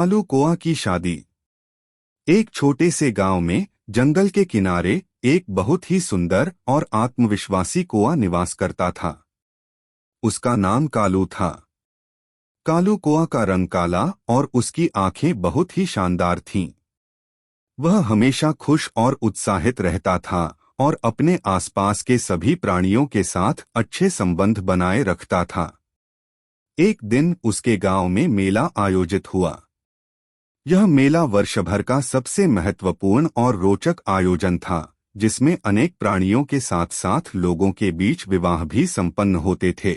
कालू कोआ की शादी। एक छोटे से गांव में जंगल के किनारे एक बहुत ही सुंदर और आत्मविश्वासी कोआ निवास करता था। उसका नाम कालू था। कालू कोआ का रंग काला और उसकी आंखें बहुत ही शानदार थीं। वह हमेशा खुश और उत्साहित रहता था और अपने आसपास के सभी प्राणियों के साथ अच्छे संबंध बनाए रखता था। एक दिन उसके गांव में मेला आयोजित हुआ। यह मेला वर्ष भर का सबसे महत्वपूर्ण और रोचक आयोजन था, जिसमें अनेक प्राणियों के साथ साथ लोगों के बीच विवाह भी संपन्न होते थे।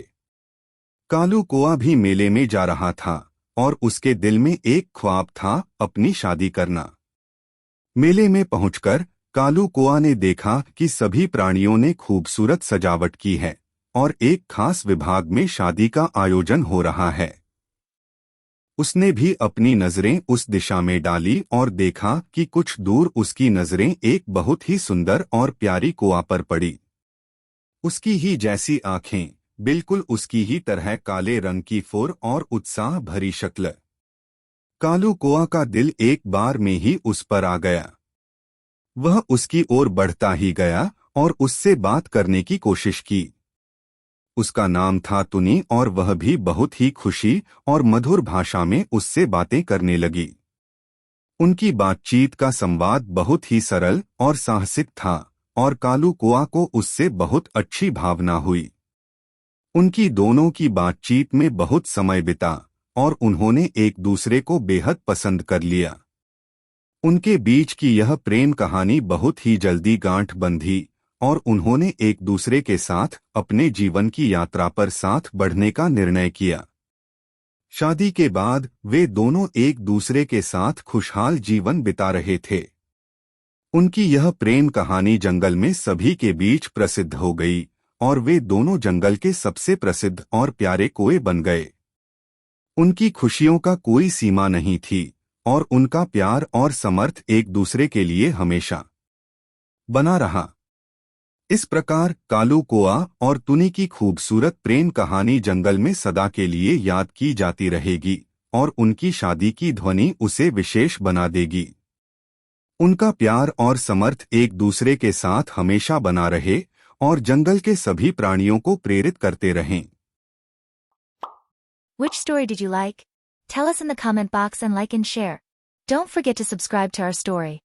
कालू कोआ भी मेले में जा रहा था और उसके दिल में एक ख्वाब था, अपनी शादी करना। मेले में पहुंचकर कालू कोआ ने देखा कि सभी प्राणियों ने खूबसूरत सजावट की है और एक खास विभाग में शादी का आयोजन हो रहा है। उसने भी अपनी नजरें उस दिशा में डाली और देखा कि कुछ दूर उसकी नजरें एक बहुत ही सुंदर और प्यारी कोआ पर पड़ी। उसकी ही जैसी आंखें, बिल्कुल उसकी ही तरह काले रंग की फुर और उत्साह भरी शक्ल। कालू कोआ का दिल एक बार में ही उस पर आ गया। वह उसकी ओर बढ़ता ही गया और उससे बात करने की कोशिश की। उसका नाम था तुनी और वह भी बहुत ही खुशी और मधुर भाषा में उससे बातें करने लगी। उनकी बातचीत का संवाद बहुत ही सरल और साहसिक था और कालू कोआ को उससे बहुत अच्छी भावना हुई। उनकी दोनों की बातचीत में बहुत समय बिता और उन्होंने एक दूसरे को बेहद पसंद कर लिया। उनके बीच की यह प्रेम कहानी बहुत ही जल्दी गांठ बंधी और उन्होंने एक दूसरे के साथ अपने जीवन की यात्रा पर साथ बढ़ने का निर्णय किया। शादी के बाद वे दोनों एक दूसरे के साथ खुशहाल जीवन बिता रहे थे। उनकी यह प्रेम कहानी जंगल में सभी के बीच प्रसिद्ध हो गई और वे दोनों जंगल के सबसे प्रसिद्ध और प्यारे कोए बन गए। उनकी खुशियों का कोई सीमा नहीं थी और उनका प्यार और समर्थ एक दूसरे के लिए हमेशा बना रहा। इस प्रकार कालू कोआ और तुनी की खूबसूरत प्रेम कहानी जंगल में सदा के लिए याद की जाती रहेगी और उनकी शादी की ध्वनि उसे विशेष बना देगी। उनका प्यार और समर्थ एक दूसरे के साथ हमेशा बना रहे और जंगल के सभी प्राणियों को प्रेरित करते रहें। Which story did you like? Tell us in the comment box and like and share. Don't forget to subscribe to our story.